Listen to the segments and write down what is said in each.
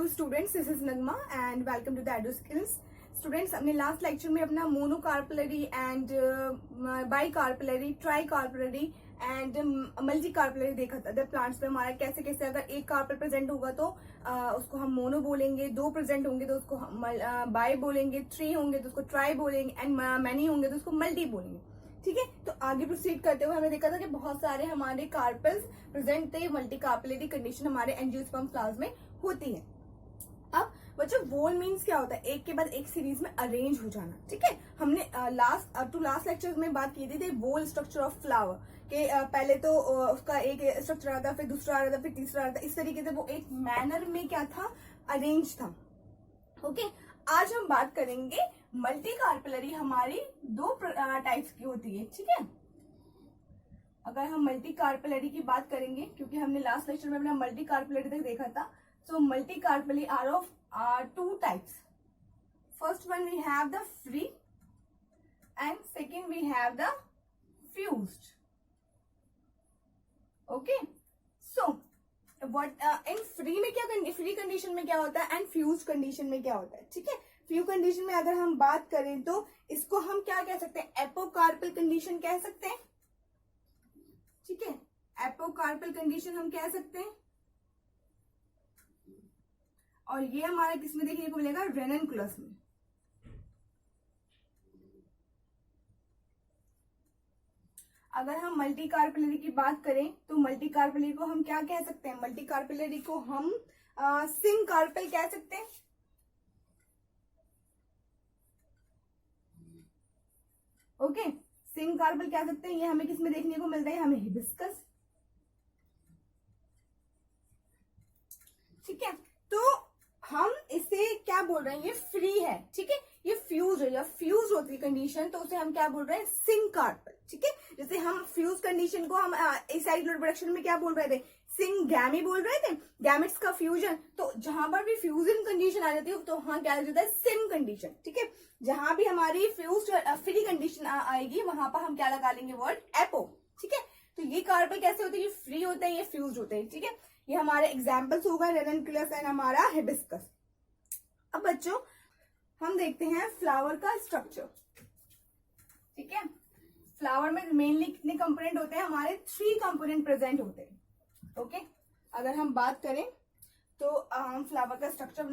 Hello students, this is Nagma and welcome to the edu skills. Students, हमने last lecture में अपना monocarpellary and bicarpellary, tricarpellary and multicarpellary देखा था। Plants में हमारा कैसे कैसे अगर एक कार्पल प्रेजेंट होगा तो उसको हम मोनो बोलेंगे, दो प्रेजेंट होंगे तो उसको हम बाई बोलेंगे, थ्री होंगे तो उसको ट्राई बोलेंगे एंड मैनी होंगे तो उसको मल्टी बोलेंगे। ठीक है, तो आगे प्रोसीड करते हुए हमने देखा था कि बहुत सारे हमारे कार्पल्स प्रेजेंट थे, मल्टी कार्पलरी कंडीशन हमारे एंजियोस्पर्म फ्लावर्स में होती है। अब बच्चों, वोल मीन्स क्या होता है? एक के बाद एक सीरीज में अरेंज हो जाना। ठीक है, हमने लास्ट लेक्चर में बात की थी वोल स्ट्रक्चर ऑफ फ्लावर के पहले तो उसका एक स्ट्रक्चर आता, फिर दूसरा आता, फिर तीसरा आता, इस तरीके से वो एक मैनर में क्या था, अरेंज था। ओके, आज हम बात करेंगे मल्टी कार्पलरी हमारी दो टाइप्स की होती है। ठीक है, अगर हम मल्टी कार्पलरी की बात करेंगे, क्योंकि हमने लास्ट लेक्चर में अपना मल्टी कार्पलरी तक देखा था, so multi carpelli are of two types. First one we have the free and second we have the fused. Okay, so what in free में क्या, free condition में क्या होता है and fused condition में क्या होता है? ठीक है, फ्यू कंडीशन में अगर हम बात करें तो इसको हम क्या कह सकते हैं? एपोकार्पल कंडीशन कह सकते हैं। ठीक है, एपोकार्पल कंडीशन हम कह सकते हैं, और ये हमारा किसमें देखने को मिलेगा? रेननकुलस में। अगर हम मल्टी कार्पलरी की बात करें तो मल्टी कार्पलरी को हम क्या कह सकते हैं? मल्टी कार्पलरी को हम सिंग कार्पल कह सकते हैं। ओके, सिंग कार्पल कह सकते हैं। ये हमें किसमें देखने को मिलता है? हमें हिबिस्कस। ठीक है, तो हम इसे क्या बोल रहे हैं? ये फ्री है। ठीक है, ये फ्यूज है या फ्यूज होती है कंडीशन, तो उसे हम क्या बोल रहे हैं? सिंग कार्पल। ठीक है, जैसे हम फ्यूज कंडीशन को हम एसाइक्लोइड प्रोडक्शन में क्या बोल रहे थे? सिंग गैमी बोल रहे थे, गैमेट्स का फ्यूजन। तो जहां पर भी फ्यूजन कंडीशन आ जाती है तो वहां क्या जाता है? सिंग कंडीशन। ठीक है, जहां भी हमारी फ्यूज फ्री कंडीशन आएगी वहां पर हम क्या लगा लेंगे? Word apo. ठीक है, तो ये कार्पल कैसे होते हैं? ये फ्री होते हैं, ये फ्यूज होते हैं। ठीक है, ये हमारे एग्जाम्पल्स होगा रेननकुलस एंड हमारा हिबिस्कस। अब बच्चों, हम देखते हैं फ्लावर का स्ट्रक्चर। ठीक है, फ्लावर में मेनली कितने कंपोनेंट होते हैं? हमारे 3 कंपोनेंट प्रेजेंट होते हैं। ओके, अगर हम बात करें तो हम फ्लावर का स्ट्रक्चर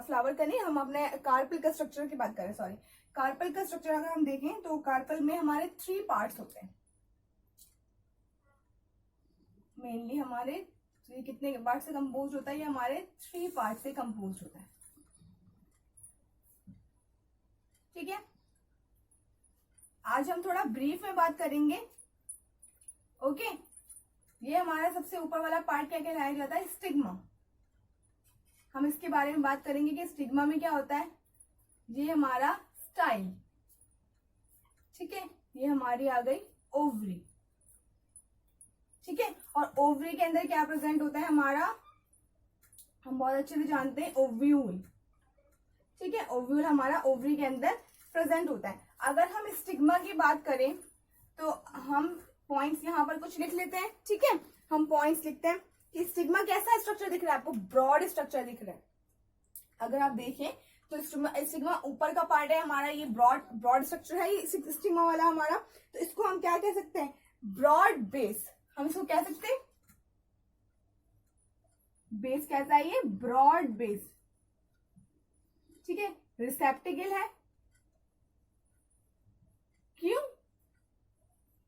फ्लावर का नहीं, हम अपने कार्पल का स्ट्रक्चर की बात करें। सॉरी, कार्पल का स्ट्रक्चर अगर हम देखें तो कार्पल में हमारे 3 पार्ट्स होते हैं। मेनली हमारे ये कितने पार्ट से कंपोज होता है? ये हमारे 3 पार्ट से कंपोज होता है। ठीक है, आज हम थोड़ा ब्रीफ में बात करेंगे। ओके, ये हमारा सबसे ऊपर वाला पार्ट क्या कहलाया जाता है? स्टिग्मा। हम इसके बारे में बात करेंगे कि स्टिग्मा में क्या होता है। ये हमारा स्टाइल। ठीक है, ये हमारी आ गई ओवरी। ठीक है, और ओवरी के अंदर क्या प्रेजेंट होता है? हमारा, हम बहुत अच्छे से जानते हैं, ओव्यूल। ठीक है, ओव्यूल हमारा ओवरी के अंदर प्रेजेंट होता है। अगर हम स्टिग्मा की बात करें तो हम पॉइंट्स यहाँ पर कुछ लिख लेते हैं। ठीक है, हम पॉइंट्स लिखते हैं कि स्टिग्मा कैसा स्ट्रक्चर दिख रहा है आपको? ब्रॉड स्ट्रक्चर दिख रहा है। अगर आप देखें तो स्टिग्मा ऊपर का पार्ट है हमारा, ये ब्रॉड स्ट्रक्चर है ये स्टिग्मा वाला हमारा। तो इसको हम क्या कह सकते हैं? Broad base. हम इसको कह सकते हैं बेस कैसा है? ये ब्रॉड बेस। ठीक है, रिसेप्टिकल है। क्यों?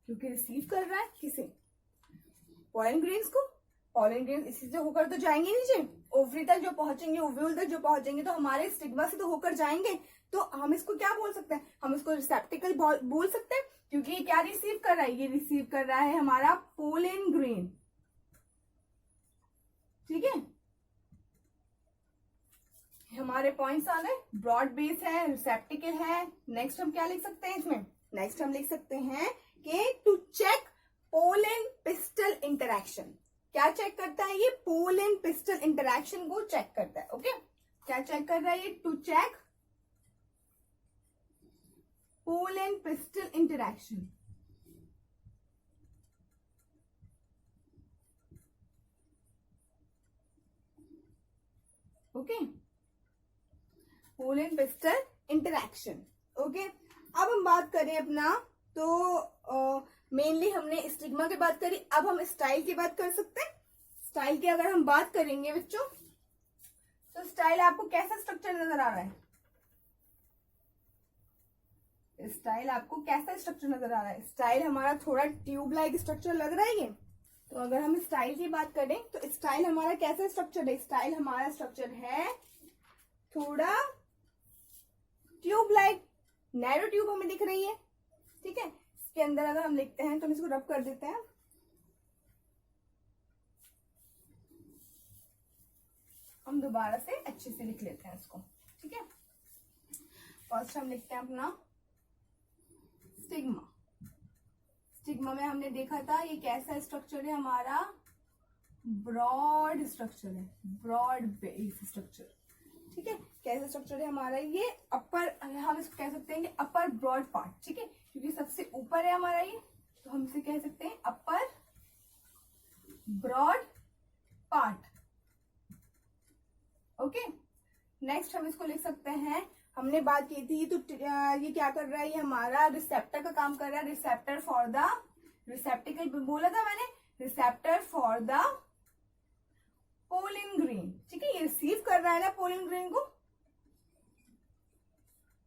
क्योंकि रिसीव कर रहा है किसे? पॉलन ग्रेन्स को। पॉलन ग्रेन्स इसी से होकर तो जाएंगे नीचे, ओवरी तक जो पहुंचेंगे, ओव्यूल तक जो पहुंचेंगे तो हमारे स्टिग्मा से तो होकर जाएंगे। तो हम इसको क्या बोल सकते हैं? हम इसको रिसेप्टिकल बोल सकते हैं, क्योंकि ये क्या रिसीव कर रहा है? ये रिसीव कर रहा है हमारा पोलन ग्रेन। ठीक है, हमारे पॉइंट्स आ गए। ब्रॉड बेस है, रिसेप्टिकल है। नेक्स्ट हम क्या लिख सकते हैं इसमें? नेक्स्ट हम लिख सकते हैं कि to check pollen pistil interaction. क्या चेक करता है? ये पोलन पिस्टल इंटरैक्शन को चेक करता है। ओके, क्या चेक कर रहा है ये? To check pollen pistil interaction. Okay, pollen pistil interaction. Okay, अब हम बात करें अपना, तो मेनली हमने स्टिग्मा की बात करी, अब हम स्टाइल की बात कर सकते हैं। स्टाइल की अगर हम बात करेंगे बच्चों, तो स्टाइल आपको कैसा स्ट्रक्चर नजर आ रहा है? स्टाइल आपको कैसा स्ट्रक्चर नजर आ रहा है? स्टाइल हमारा थोड़ा ट्यूब लाइक स्ट्रक्चर लग रहा है ये। तो अगर हम स्टाइल की बात करें तो स्टाइल हमारा कैसा स्ट्रक्चर है? स्टाइल हमारा स्ट्रक्चर है थोड़ा ट्यूब लाइक, नैरो ट्यूब हमें दिख रही है, ठीक है। इसके अंदर अगर हम लिखते हैं तो हम इसको रब कर देते हैं। हम दोबारा से अच्छे से लिख लेते हैं इसको, ठीक है। फर्स्ट हम लिखते हैं अपना स्टिग्मा। स्टिग्मा में हमने देखा था ये कैसा स्ट्रक्चर है हमारा? ब्रॉड स्ट्रक्चर है, ब्रॉड बेस स्ट्रक्चर, ठीक है। कैसा स्ट्रक्चर है हमारा ये? अपर, हम इसको कह सकते हैं कि अपर ब्रॉड पार्ट, ठीक है, क्योंकि सबसे ऊपर है हमारा ये, तो हम इसे कह सकते हैं अपर ब्रॉड पार्ट। ओके, नेक्स्ट हम इसको लिख सकते हैं, हमने बात की थी, तो ये क्या कर रहा है? ये हमारा रिसेप्टर का काम कर रहा है। रिसेप्टर फॉर द, रिसेप्टिकल बोला था मैंने, receptor for the pollen grain, ठीक है। ये रिसीव कर रहा है ना पोलिन ग्रेन को।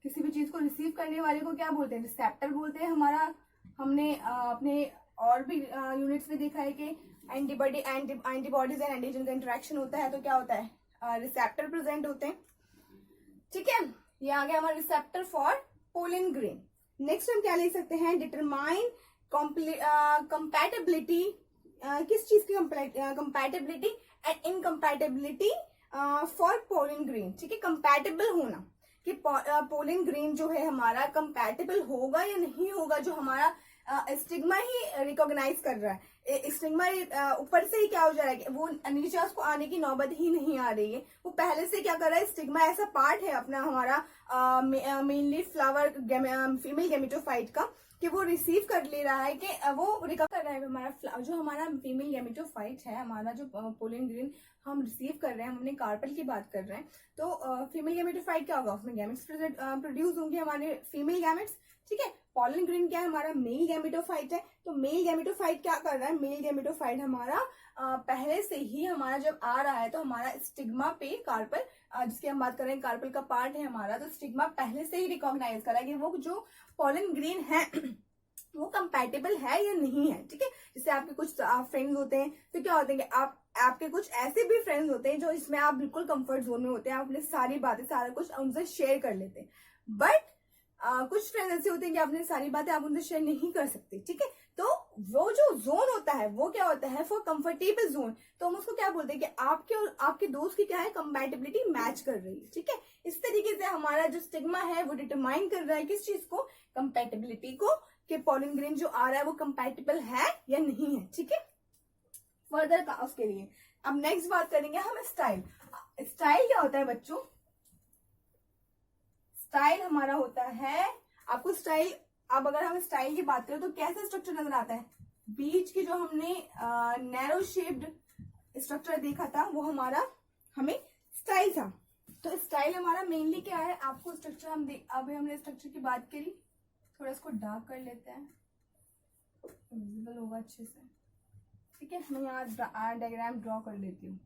किसी भी चीज को रिसीव करने वाले को क्या बोलते हैं? रिसेप्टर बोलते हैं हमारा। हमने अपने और भी यूनिट्स में देखा है कि एंटीबॉडीज एंड एंटीजन का इंटरेक्शन होता है, तो क्या होता है? रिसेप्टर प्रेजेंट होते हैं, ठीक है। ये आ गया हमारा receptor for pollen grain. Next हम क्या ले सकते हैं? डिटरमाइन कंपैटिबिलिटी, किस चीज की compatibility and incompatibility for pollen grain, ठीक है। कंपैटिबल होना कि पोलिन ग्रेन जो है हमारा कंपैटिबल होगा या नहीं होगा, जो हमारा स्टिग्मा ही रिकॉग्नाइज कर रहा है। स्टिग्मा ऊपर से ही क्या हो जा रहा है कि वो नीचे उसको आने की नौबत ही नहीं आ रही है, वो पहले से क्या कर रहा है? स्टिग्मा ऐसा पार्ट है अपना हमारा मेनली फ्लावर फीमेल गैमेटोफाइट का, कि वो रिसीव कर ले रहा है, कि वो रिकवर कर रहा है हमारा जो हमारा फीमेल गैमेटोफाइट है, हमारा जो पोलिन ग्रेन हम रिसीव कर रहे हैं, हम अपने कार्पेल की बात कर रहे हैं, तो फीमेल गैमेटोफाइट क्या होगा? उसमें गैमेट्स प्रोड्यूस होंगे, हमारे फीमेल गैमेट्स, ठीक है। पोलिन ग्रेन क्या है? हमारा मेल गैमेटोफाइट है। तो मेल गैमेटोफाइट क्या कर रहा है? मेल गैमेटोफाइट हमारा पहले से ही हमारा जब आ रहा है तो हमारा स्टिग्मा पे कार्पेल, जिसकी हम बात कर रहे हैं, कार्पेल का पार्ट है हमारा, तो स्टिग्मा पहले से ही रिकॉग्नाइज करा कि वो जो पोलिन ग्रेन है वो कंपैटिबल है या नहीं है, ठीक है। जैसे आपके कुछ फ्रेंड्स होते हैं, तो क्या होते हैं कि आपके कुछ ऐसे भी फ्रेंड्स होते हैं जो इसमें आप बिल्कुल कंफर्ट जोन में होते हैं, आप अपनी सारी बातें, सारा कुछ उनसे शेयर कर लेते हैं। बट कुछ फ्रेंड्स ऐसे होते हैं कि आपने सारी बातें आप उनसे शेयर नहीं कर सकते, ठीक है। तो वो जो जोन होता है वो क्या होता है? For comfortable zone. तो हम उसको क्या बोलते हैं कि आपके और आपके दोस्त की क्या है? कंपैटिबिलिटी मैच कर रही है, ठीक है। इस तरीके से हमारा जो स्टिग्मा है वो डिटरमाइन कर रहा है किस चीज को? कंपैटिबिलिटी को, कि पोलिन ग्रेन जो आ रहा है वो कंपैटिबल है या नहीं है, ठीक है। फर्दर का उसके लिए अब नेक्स्ट बात करेंगे हम स्टाइल। स्टाइल क्या होता है बच्चों? स्टाइल हमारा होता है, आपको स्टाइल, अब अगर हम स्टाइल की बात करें तो कैसा स्ट्रक्चर नजर आता है? बीच की जो हमने नैरो शेप्ड स्ट्रक्चर देखा था वो हमारा हमें स्टाइल था। तो स्टाइल हमारा मेनली क्या है? आपको स्ट्रक्चर अभी हमने स्ट्रक्चर की बात करी, थोड़ा इसको डार्क कर लेते हैं, विजिबल होगा अच्छे से, ठीक है। मैं यहाँ डायग्राम ड्रॉ कर लेती हूँ,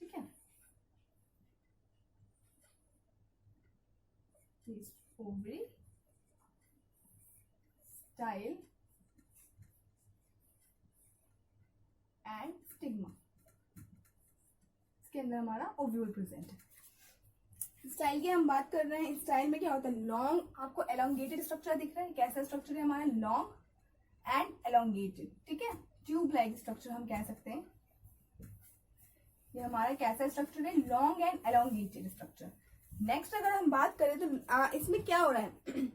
ठीक है। ओवरी, स्टाइल एंड स्टिग्मा, इसके अंदर हमारा ओव्यूल प्रेजेंट है। स्टाइल की हम बात कर रहे हैं, स्टाइल में क्या होता है? लॉन्ग, आपको एलोंगेटेड स्ट्रक्चर दिख रहा है, कैसा स्ट्रक्चर है हमारा? लॉन्ग एंड एलोंगेटेड, ठीक है। ट्यूब लाइक स्ट्रक्चर हम कह सकते हैं, ये हमारा कैसा स्ट्रक्चर है? Long and elongated structure. Next अगर हम बात करें तो इसमें क्या हो रहा है?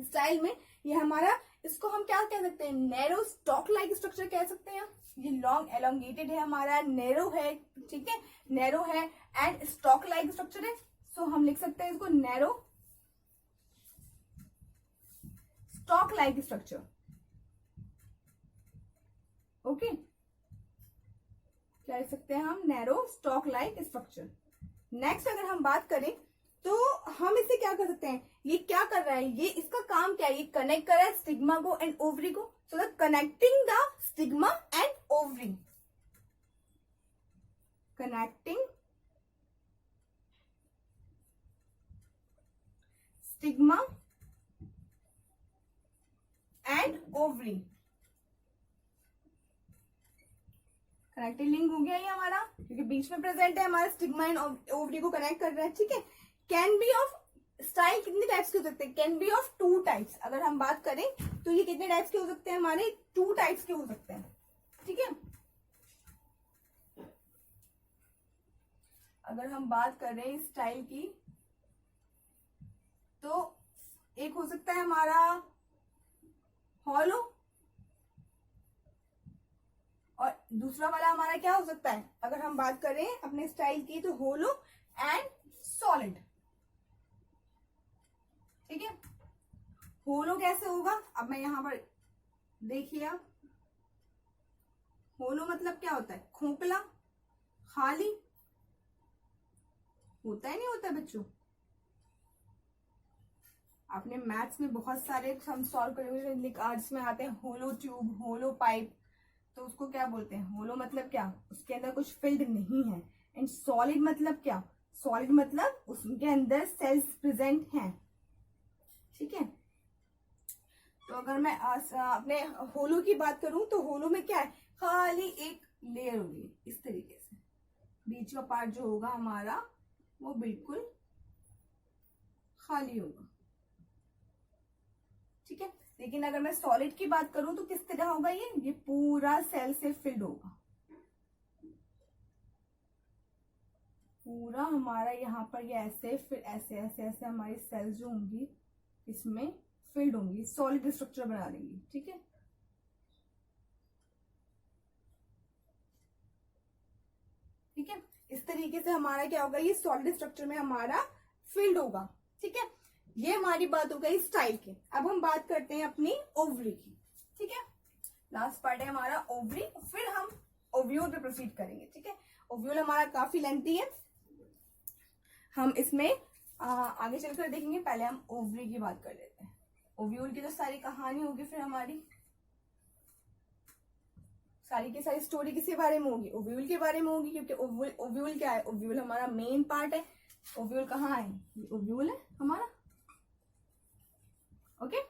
स्टाइल में ये हमारा, इसको हम क्या कह सकते हैं? नैरो स्टॉक लाइक स्ट्रक्चर कह सकते हैं। ये लॉन्ग एलोंगेटेड है हमारा, नैरो है, ठीक है, नैरो है एंड स्टॉक लाइक स्ट्रक्चर है। सो हम लिख सकते हैं इसको narrow stock like structure. Okay, क्या लिख सकते हैं हम, narrow stock like structure. Next अगर हम बात करें तो हम इसे क्या कर सकते हैं, ये क्या कर रहा है, ये इसका काम क्या है, ये कनेक्ट कर रहा है स्टिग्मा को एंड ओवरी को। So the connecting the stigma and ovary, connecting stigma and ovary, connecting link हो गया ये हमारा, क्योंकि बीच में प्रेजेंट है हमारा, स्टिग्मा एंड ओवरी को कनेक्ट कर रहा है। ठीक है, कैन बी ऑफ, स्टाइल कितने टाइप्स के हो सकते हैं, कैन बी ऑफ 2 टाइप्स। अगर हम बात करें तो ये कितने टाइप्स के हो सकते हैं, हमारे 2 टाइप्स के हो सकते हैं। ठीक है, अगर हम बात करें स्टाइल की तो एक हो सकता है हमारा हॉलो, और दूसरा वाला हमारा क्या हो सकता है, अगर हम बात करें अपने स्टाइल की तो होलो एंड सॉलिड। ठीक है, होलो कैसे होगा, अब मैं यहां पर देखिए आप, होलो मतलब क्या होता है, खोखला, खाली, होता है नहीं होता बच्चों। आपने मैथ्स में बहुत सारे हम सॉल्व करेंगे, आर्ट्स में आते हैं होलो ट्यूब, होलो पाइप, तो उसको क्या बोलते हैं, होलो मतलब क्या, उसके अंदर कुछ फिल्ड नहीं है। एंड सॉलिड मतलब क्या, सॉलिड मतलब उसके अंदर सेल्स प्रेजेंट हैं। ठीक है, तो अगर मैं अपने होलो की बात करूं तो होलो में क्या है, खाली एक लेयर होगी इस तरीके से, बीच का पार्ट जो होगा हमारा वो बिल्कुल खाली होगा। ठीक है, लेकिन अगर मैं सॉलिड की बात करूं तो किस तरह होगा, ये पूरा सेल से फिल्ड होगा, पूरा हमारा यहाँ पर ये ऐसे फिर ऐसे ऐसे ऐसे हमारी सेल्स जो होंगी इसमें फिल्ड होंगी, सॉलिड स्ट्रक्चर बना देंगी। ठीक है, ठीक है, इस तरीके से हमारा क्या होगा, ये सॉलिड स्ट्रक्चर में हमारा फिल्ड होगा। ठीक है, ये हमारी बात हो गई स्टाइल की। अब हम बात करते हैं अपनी ओवरी की। ठीक है, लास्ट पार्ट है हमारा ओवरी, फिर हम ओव्यूल पे प्रोसीड करेंगे। ठीक है, ओव्यूल हमारा काफी लेंथी है, हम इसमें आगे चलकर देखेंगे, पहले हम ओवरी की बात कर लेते हैं। ओव्यूल की तो सारी कहानी होगी, फिर हमारी सारी की सारी स्टोरी किसके बारे में होगी, ओव्यूल के बारे में होगी, क्योंकि ओव्यूल क्या है, ओव्यूल हमारा मेन पार्ट है। ओव्यूल कहाँ है, ओव्यूल है हमारा, ओके,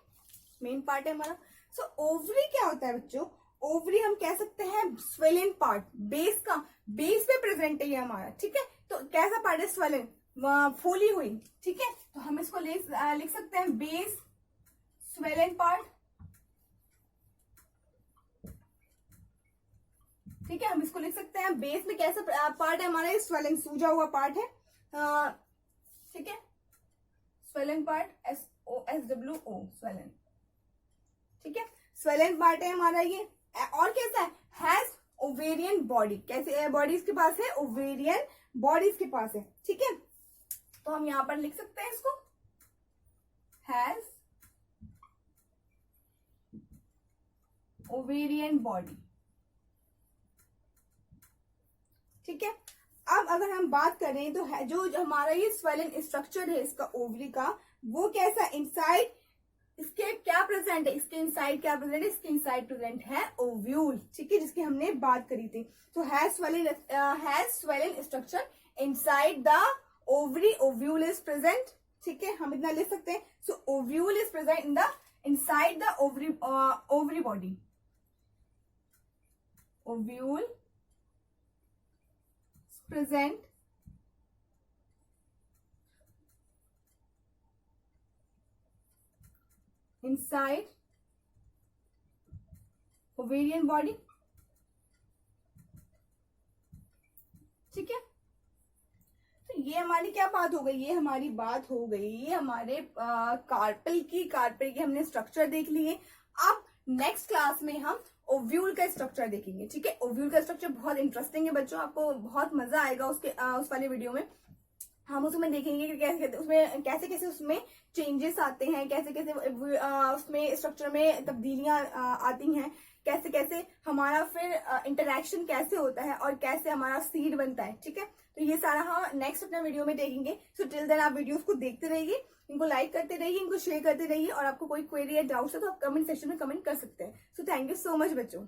मेन पार्ट है हमारा। सो ओवरी क्या होता है बच्चों, ओवरी हम कह सकते हैं स्वेलिन पार्ट, बेस का, बेस पे प्रेजेंट है ये हमारा। ठीक है, तो कैसा पार्ट है, स्वेलिन, फूली हुई। ठीक है, तो हम इसको लिख सकते हैं बेस स्वेलिन पार्ट। ठीक है, हम इसको लिख सकते हैं बेस में कैसा पार्ट है हमारा, स्वेलिंग, सूजा हुआ पार्ट है। ठीक है, स्वेलिन पार्ट, SOSWO, स्वेलिन। ठीक है, स्वेलिन पार्ट है हमारा ये, और कैसा है, हैज ओवेरियन बॉडी, कैसे बॉडी इसके पास है, ओवेरियन बॉडी इसके पास है। ठीक है, तो हम यहां पर लिख सकते हैं इसको, हैज ओवेरियन बॉडी। ठीक है, अब अगर हम बात करें तो है जो हमारा ये स्वेलिन स्ट्रक्चर है इसका ओवरी का, वो कैसा, इनसाइड इसके क्या प्रेजेंट है, इसके इनसाइड क्या प्रेजेंट है, इसके इनसाइड प्रेजेंट है ओव्यूल। ठीक है, जिसकी हमने बात करी थी। तो has swollen structure inside the ovary, ovule is present. ठीक है, हम इतना लिख सकते हैं, so ovule is present in the inside the ovary body, ovule present inside ovarian body। ठीक है, तो ये हमारी क्या बात हो गई, ये हमारी बात हो गई, ये हमारे कार्पेल की हमने स्ट्रक्चर देख लिए। अब नेक्स्ट क्लास में हम ओव्यूल का स्ट्रक्चर देखेंगे। ठीक है, ओव्यूल का स्ट्रक्चर बहुत इंटरेस्टिंग है बच्चों, आपको बहुत मजा आएगा उस वाले वीडियो में। हम उसमें देखेंगे कि कैसे कैसे उसमें चेंजेस आते हैं, कैसे कैसे उसमें स्ट्रक्चर में तब्दीलियां आती हैं, कैसे कैसे हमारा फिर इंटरेक्शन कैसे होता है और कैसे हमारा सीड बनता है। ठीक है, तो ये सारा हम नेक्स्ट अपना वीडियो में देखेंगे। सो टिल देन आप वीडियोस को देखते रहिए, इनको लाइक करते रहिए, इनको शेयर करते रहिए, और आपको कोई क्वेरी या डाउट्स है तो आप कमेंट सेक्शन में कमेंट कर सकते हैं। So thank you so much बच्चों।